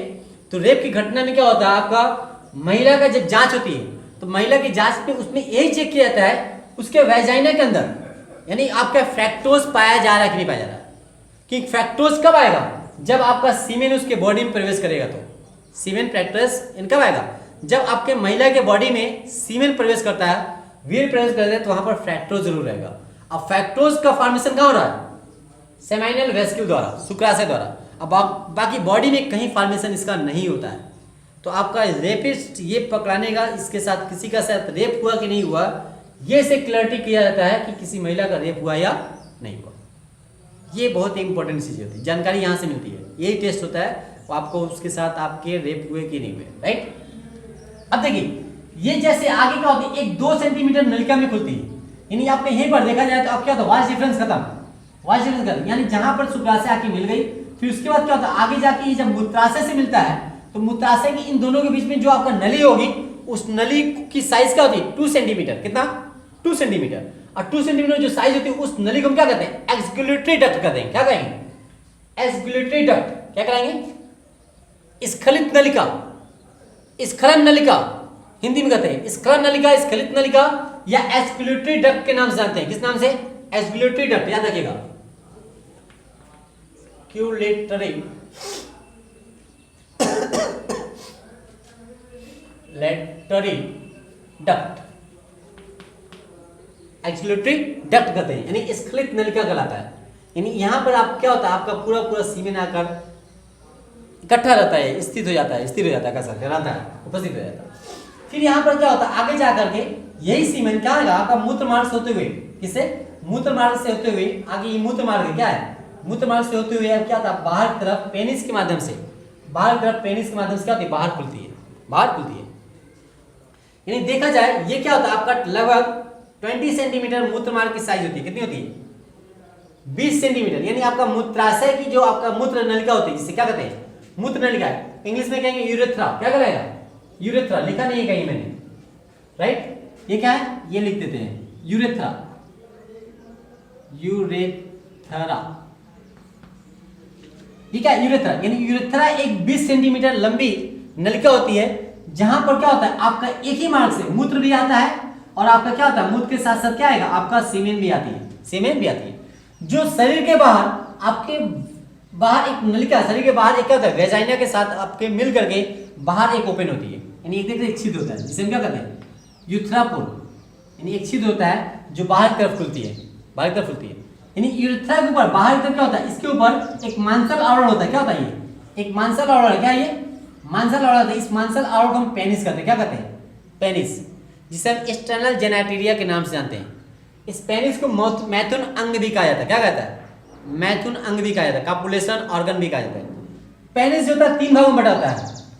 तो रेप की घटना में क्या होता है, आपका महिला का जब जांच होती है तो महिला की जांच में उसमें यही चेक किया जाता है उसके वेजाइना के अंदर, यानी आपका फ्रैक्टोज पाया जा रहा है कि नहीं पाया जा रहा। कि फ्रैक्टोज कब आएगा, जब आपका सीमेन उसके बॉडी में प्रवेश करेगा, तो सीमेन फ्रैक्टोज कब आएगा, जब आपके महिला के बॉडी में सीमेन प्रवेश करता है, वीर प्रवेश करता है, तो वहां पर फ्रैक्टोज जरूर रहेगा। अब फ्रैक्टोज का फॉर्मेशन कहाँ हो रहा है, सेमाइनल वेसिकल द्वारा, शुक्राशय द्वारा। अब बाकी बॉडी में कहीं फॉर्मेशन इसका नहीं होता है। तो आपका रेपिस्ट ये पकड़ाने का, इसके साथ किसी का साथ रेप हुआ कि नहीं हुआ, ये इसे क्लैरिटी किया जाता है कि किसी महिला का रेप हुआ या नहीं हुआ। ये बहुत ही इंपॉर्टेंट चीज होती है, जानकारी यहाँ से मिलती है। यही टेस्ट होता है आपको, उसके साथ आपके रेप हुए कि नहीं हुए, राइट। अब देखिए ये जैसे आगे क्या होती है, एक 2 सेंटीमीटर नलिका में खुलती है, यानी आपके यहीं पर देखा जाए तो आप क्या होता है, वाइस डिफरेंस खत्म, वाइस डिफरेंस खत्म, यानी जहां पर शुक्राशय आके मिल गई, फिर उसके बाद क्या होता है, आगे जाके ये जब मूत्राशय से मिलता है, तो मूत्राशय की इन दोनों के बीच में जो आपका नली होगी, उस नली की साइज क्या होती है, 2 सेंटीमीटर, कितना, 2 सेंटीमीटर। और 2 सेंटीमीटर जो साइज होती है, उस नली को हम क्या कहते हैं, एक्सक्यूलेटरी डक्ट कहते हैं। क्या कहेंगे, एक्सक्यूलेटरी डक्ट, क्या कहेंगे, स्खलित नलिका, स्खलन नलिका, हिंदी में कहते हैं स्खलन नलिका, स्खलित नलिका, या एक्सक्यूलेटरी डक्ट के नाम से जानते हैं। किस नाम से, एक्सक्यूलेटरी डक्ट, याद रखिएगा, क्यूलेटरी लेटरी डक्ट, एक्सक्यूलेटरी डक्ट कहते हैं, यानी स्खलित नलिका कहलाता है। यानी यहां पर आप क्या होता है, आपका पूरा पूरा सीमेन आकर इकट्ठा रहता है, स्थित हो जाता है, स्थिर हो जाता है, कैसा रहता है, उपस्थित हो जाता है। फिर यहां पर क्या होता है, आगे जाकर के यही सीमेन क्या होगा, आपका मूत्र मार्ग से होते हुए, किससे, मूत्र मार्ग से होते हुए, आगे ये मूत्र मार्ग क्या है, मूत्र मार्ग से होते हुए अब क्या होता है, बाहर की तरफ पेनिस के माध्यम से, बाहर की तरफ पेनिस के माध्यम से क्या होती है, बाहर खुलती है, बाहर खुलती है। यानी देखा जाए ये क्या होता है, आपका लगभग 20 सेंटीमीटर मूत्र मार्ग की साइज होती है। कितनी होती है, 20 सेंटीमीटर। यानी आपका मूत्राशय की जो आपका मूत्र नलिका होती है, जिसे क्या कहते हैं, मूत्र नलिका, इंग्लिश में कहेंगे यूरेथ्रा। क्या कहलाएगा, यूरेथ्रा, लिखा नहीं है कहीं मैंने, राइट। ये क्या है, ये लिख देते हैं यूरेथ्रा, यूरेथ्रा, ये क्या है, यूरेथ्रा। यानी यूरेथ्रा एक 20 सेंटीमीटर लंबी नलिका होती है, जहां पर क्या होता है, आपका एक ही मार्ग से मूत्र भी आता है, और आपका क्या होता है, मूत्र के साथ साथ क्या आएगा, आपका सीमेन भी आती है, सीमेन भी आती है। जो शरीर के बाहर, आपके बाहर एक नलिका, शरीर के बाहर एक क्या होता है, वेजाइना के साथ आपके मिल करके बाहर एक ओपन होती है, यानी एक छिद्र होता है, जिसे हम क्या कहते हैं, यूथ्रापोल, यानी एक छिद्र होता है जो बाहर की तरफ खुलती है, बाहर की तरफ खुलती है। यानी यूरेथ्रा के ऊपर बाहर की तरफ क्या होता है, इसके ऊपर एक मांसल आवरण होता है। क्या होता है ये, एक मांसल आवरण, क्या ये मांसल आवरण होता है। इस मांसल आवरण को हम पेनिस कहते हैं। क्या कहते हैं, पेनिस, जिसे हम एक्सटर्नल जेनेटेरिया के नाम से जानते हैं। इस पेनिस को मैथुन अंग भी कहा जाता है। क्या कहता है, मैथुन अंग भी कहा जाता है, कॉपुलेशन ऑर्गन भी कहा जाता है। पेनिस जो होता है 3 भागों में बटा होता है,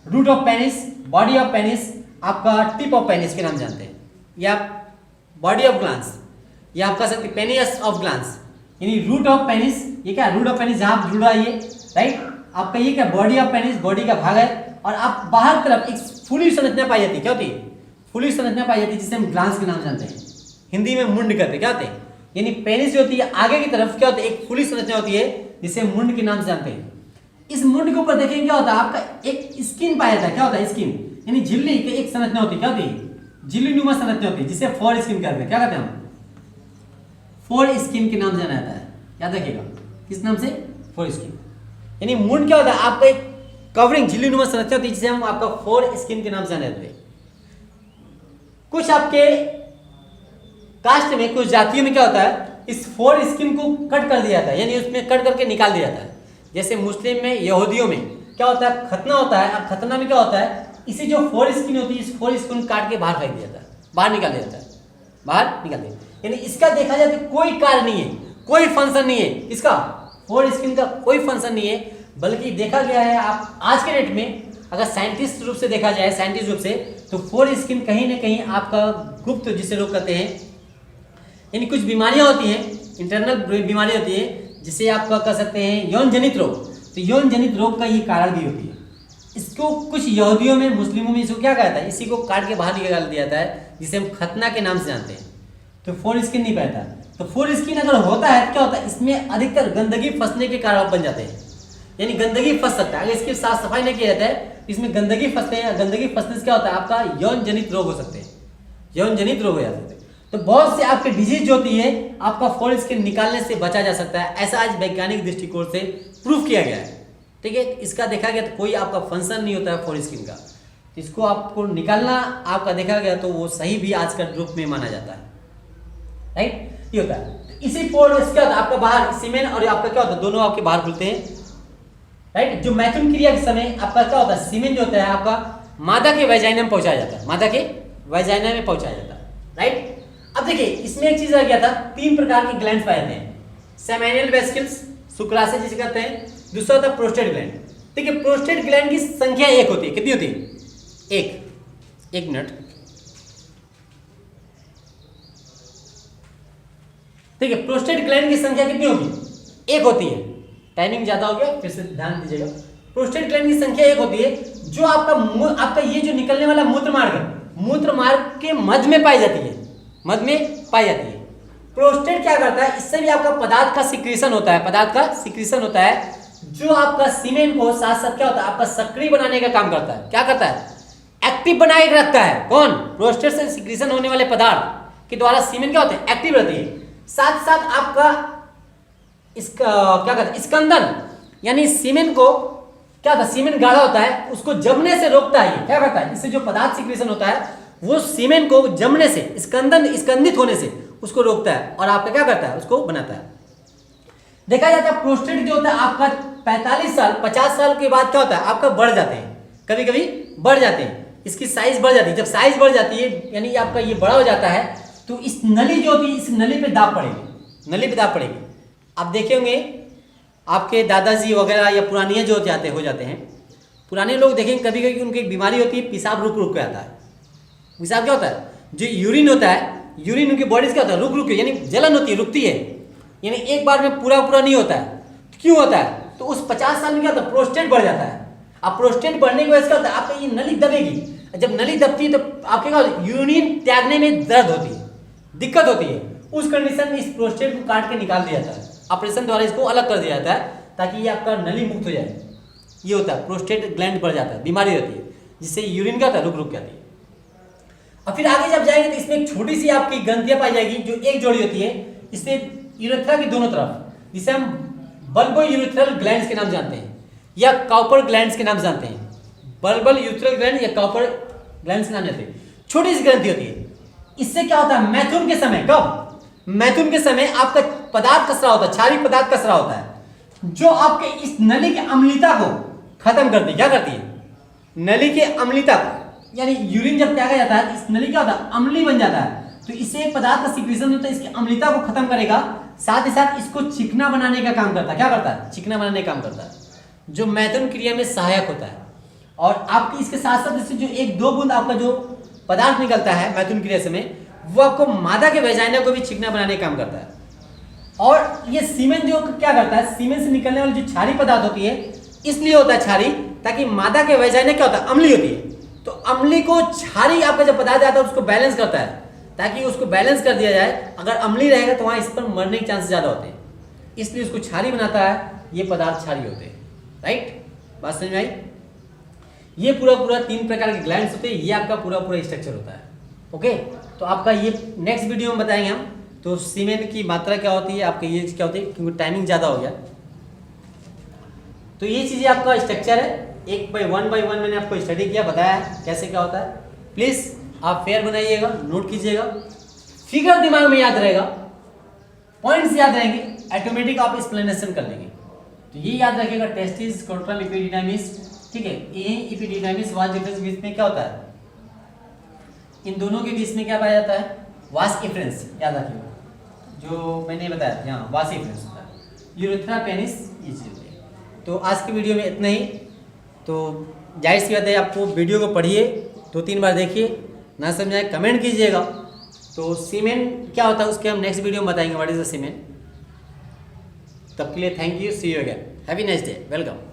root of penis, body of penis, आपका टिप ऑफ पेनिस के नाम जानते हैं, या बॉडी ऑफ ग्लांस, या आप कह सकते हैं पेनियस ऑफ ग्लांस। यानी रूट ऑफ पेनिस, ये क्या, रूट ऑफ पेनिस जहां जुड़ा है ये, राइट। आपका ये क्या, बॉडी ऑफ पेनिस, बॉडी का भाग है। और आप बाहर की तरफ एक फूली संरचना पाई जाती है। क्या होती है, फूली संरचना पाई जाती है, जिसे हम ग्लांस के नाम जानते हैं, हिंदी में मुंड कहते हैं। क्या होते हैं, यानी पेनिस जो होती है आगे की तरफ क्या होता है, एक फुली संरचना होती है जिसे मुंड के नाम से जानते हैं। इस मुंड के ऊपर देखेंगे क्या होता है, आपका एक स्किन पाया जाता है। क्या होता है, स्किन, यानी झिल्ली की एक संरचना होती है। क्या होती है, झिल्ली नुमा संरचना होती है जिसे फोर स्किन कहते हैं। क्या कहते हैं हम, फोर स्किन के नाम से जाना जाता है। याद रखिएगा, किस नाम से, फोर स्किन। यानी मुंड क्या होता है, आपका एक कवरिंग झिल्ली नुमा संरचना होती है जिसे हम आपका फोर स्किन के नाम से जाने जाते हैं। कुछ आपके कास्ट में, कुछ जातियों में क्या होता है, इस फोर स्किन को कट कर दिया जाता है, यानी उसमें कट करके निकाल दिया जाता है। जैसे मुस्लिम में, यहूदियों में क्या होता है, खतना होता है। और खतना में क्या होता है, इसी जो फोर स्किन होती है, इस फोर स्किन काट के बाहर फेंक दिया जाता है, बाहर निकाल दिया जाता है, बाहर निकाल दिया। यानी इसका देखा जाए तो कोई कार्य नहीं है, कोई फंक्शन नहीं है इसका, फोर स्किन का कोई फंक्शन नहीं है। बल्कि देखा गया है, आप आज के डेट में अगर साइंटिस्ट रूप से देखा जाए, साइंटिस्ट रूप से, तो फोर स्किन कहीं ना कहीं आपका गुप्त, जिसे लोग कहते हैं, यानी कुछ बीमारियां होती हैं, इंटरनल बीमारी होती है, जिसे आप कह सकते हैं यौन जनित रोग। तो यौन जनित रोग का ये कारण भी होती है। इसको कुछ यहूदियों में, मुस्लिमों में इसको क्या कहता है, इसी को काट के बाहर निकाल दिया जाता है, जिसे हम खतना के नाम से जानते हैं। तो फोर स्किन नहीं पाता। तो फोर स्किन अगर होता है तो क्या होता है, इसमें अधिकतर गंदगी फंसने के कारण बन जाते हैं, यानी गंदगी फंस सकता है। अगर इसकी साफ सफाई नहीं किया जाता है, इसमें गंदगी फंसते हैं। गंदगी फंसने से क्या होता है, आपका यौन जनित रोग हो सकते हैं, यौन जनित रोग हो जाते हैं। तो बहुत से आपके डिजीज जो होती है, आपका फोर स्किन निकालने से बचा जा सकता है। ऐसा आज वैज्ञानिक दृष्टिकोण से प्रूफ किया गया है। ठीक है, इसका देखा गया तो कोई आपका फंक्शन नहीं होता है फोर स्किन का। इसको आपको निकालना आपका देखा गया तो वो सही भी आज का रूप में माना जाता है। राइट, ये होता है। तो इसी फोर क्या होता है, आपका बाहर सीमेन और आपका क्या होता है, दोनों आपके बाहर खुलते हैं। राइट, जो मैथुन क्रिया के समय आपका क्या होता है, सीमेन जो होता है आपका मादा के वैजाइना में पहुंचाया जाता है, मादा के वैजाइना में पहुंचाया जाता है। राइट, अब देखिए इसमें एक चीज आ गया था, 3 प्रकार के ग्लैंड पाए जाते हैं। सेमेनियल वेसिकल्स, शुक्राशय जिसे कहते हैं। दूसरा होता है प्रोस्टेट ग्लैंड। देखिए प्रोस्टेट ग्लैंड की संख्या 1 होती है। कितनी होती है, 1 मिनट। ठीक है, प्रोस्टेट ग्लैंड की संख्या कितनी होगी, 1 होती है। टाइमिंग ज्यादा हो गया, फिर से ध्यान दीजिएगा। प्रोस्टेट ग्लैंड की संख्या 1 होती है, जो आपका ये जो निकलने वाला मूत्रमार्ग है, मूत्रमार्ग के मध्य में पाई जाती है, मध्य में पाई जाती है। प्रोस्टेट क्या करता है, इससे भी आपका पदार्थ का सिक्रीशन होता है, पदार्थ का सिक्रीशन होता है, जो आपका सीमेन को साथ साथ क्या होता है, आपका सक्रिय बनाने का काम करता है। क्या करता है, एक्टिव बनाए रखता है। कौन, प्रोस्टेट से सिक्रीशन होने वाले पदार्थ के द्वारा सीमेन क्या होते हैं, एक्टिव रहती है। साथ साथ आपका इसका क्या कहते हैं, स्कंदन, यानी सीमेन को क्या होता है, सीमेन गाढ़ा होता है, उसको जमने से रोकता है। क्या करता है, इससे जो पदार्थ सिक्रीशन होता है वो सीमेन को जमने से, स्कंदित होने से उसको रोकता है, और आपका क्या करता है, उसको बनाता है। देखा जाता है प्रोस्टेट जो होता है आपका 45 साल 50 साल के बाद क्या होता है, आपका बढ़ जाते हैं, कभी कभी बढ़ जाते हैं, इसकी साइज बढ़ जाती है। जब साइज बढ़ जाती है यानी आपका ये बड़ा हो जाता है, तो इस नली जो होती है, इस नली पे दाब पड़ेगी, नली पे दाब पड़ेगी। आप देखे होंगे आपके दादाजी वगैरह या पुरानिया जो हो जाते हैं, पुराने लोग देखेंगे कभी कभी उनकी बीमारी होती है, पेशाब रुक रुक के आता है। पेशाब क्या होता है, जो यूरिन होता है, यूरिन उनकी बॉडी से क्या होता है, रुक रुक के, यानी जलन होती है, रुकती है, यानी एक बार में पूरा नहीं होता है। तो क्यों होता है, तो उस 50 साल में क्या होता है, प्रोस्टेट बढ़ जाता है। अब प्रोस्टेट बढ़ने की वजह से क्या होता है, आपका ये नली दबेगी। जब नली दबती है तो आपके क्या होता है, यूरिन त्यागने में दर्द होती है, दिक्कत होती है। उस कंडीशन में इस प्रोस्टेट को काट के निकाल दिया जाता है, ऑपरेशन द्वारा इसको अलग कर दिया जाता है, ताकि ये आपका नली मुक्त हो जाए। ये होता है प्रोस्टेट ग्लैंड बढ़ जाता है, बीमारी होती है, जिससे यूरिन क्या होता है, रुक रुक जाती है। और फिर आगे जब जाएंगे तो इसमें एक छोटी सी आपकी ग्रंथियां पाई जाएगी, जो एक जोड़ी होती है, इससे यूरेथ्रा की दोनों तरफ, जिसे हम बल्बो यूरेथ्रल ग्लैंड्स के नाम जानते हैं, या कॉपर ग्लैंड्स के नाम जानते हैं। बल्बल यूरेथ्रल ग्लैंड या कॉपर ग्लैंड्स के नाम जानते हैं। छोटी सी ग्रंथि होती है। इससे क्या होता है, मैथुन के समय, कब, मैथुन के समय आपका पदार्थ कसरा होता है, क्षारीय पदार्थ कसरा होता है, जो आपके इस नली के अम्लता को खत्म करती है। क्या करती है, नली के अम्लता को, यानी यूरिन जब त्यागा जाता है, इस नली क्या होता है, अम्लीय बन जाता है। तो इससे एक पदार्थ का सिक्रीशन होता है, इसकी अम्लता को खत्म करेगा, साथ ही साथ इसको चिकना बनाने का काम करता है। क्या करता है, चिकना बनाने का काम करता है, जो मैथुन क्रिया में सहायक होता है। और आपकी इसके साथ साथ इससे जो 1-2 बूंद आपका जो पदार्थ निकलता है मैथुन क्रिया समय, वो आपको मादा के वैजाइना को भी चिकना बनाने का काम करता है। और ये सीमेन जो क्या करता है, सीमेन से निकलने वाली जो क्षारीय पदार्थ होती है, इसलिए होता है क्षारीय, ताकि मादा के वैजाइना क्या होता है, अम्लीय होती है। तो अम्ली को क्षारीय आपका जब पदार्थ आता है उसको बैलेंस करता है, ताकि उसको बैलेंस कर दिया जाए। अगर अम्लीय रहेगा तो वहाँ स्पर्म मरने के चांसेस ज़्यादा होते हैं, इसलिए उसको क्षारीय बनाता है। ये पदार्थ क्षारीय होते हैं, राइट? बात समझ में आई? ये पूरा 3 प्रकार के ग्लैंड्स होते हैं, ये आपका पूरा स्ट्रक्चर होता है। ओके, तो आपका ये नेक्स्ट वीडियो में बताएंगे हम। तो सीमेन की मात्रा क्या होती है, आपका ये क्या होती है, क्योंकि टाइमिंग ज़्यादा हो गया। तो ये चीज़ें आपका स्ट्रक्चर है, वन बाई वन मैंने आपको स्टडी किया, बताया कैसे क्या होता है। प्लीज़ आप फेयर बनाइएगा, नोट कीजिएगा, फिगर दिमाग में याद रहेगा, पॉइंट्स याद रहेंगे, ऑटोमेटिक आप एक्सप्लेनेशन कर लेंगे। तो ये याद रखिएगा, टेस्टिस, स्क्रोटम, एपिडिडाइमिस, ठीक है। ये एपिडिडाइमिस वास डिफरेंस के बीच में क्या होता है, इन दोनों के बीच में क्या पाया जाता है, वास डिफरेंस, याद रखिएगा, जो मैंने बताया यहाँ वास डिफरेंस होता है। यूरेथ्रा पेनिस ये चीज़ होती है। तो आज की वीडियो में इतना ही। तो जाहिर सी बात है, आपको वीडियो को पढ़िए, 2-3 बार देखिए, ना समझाए कमेंट कीजिएगा। तो सीमेन क्या होता है उसके हम नेक्स्ट वीडियो में बताएंगे, व्हाट इज द सीमेन। तब के लिए thank you, see you again, have a nice day, welcome.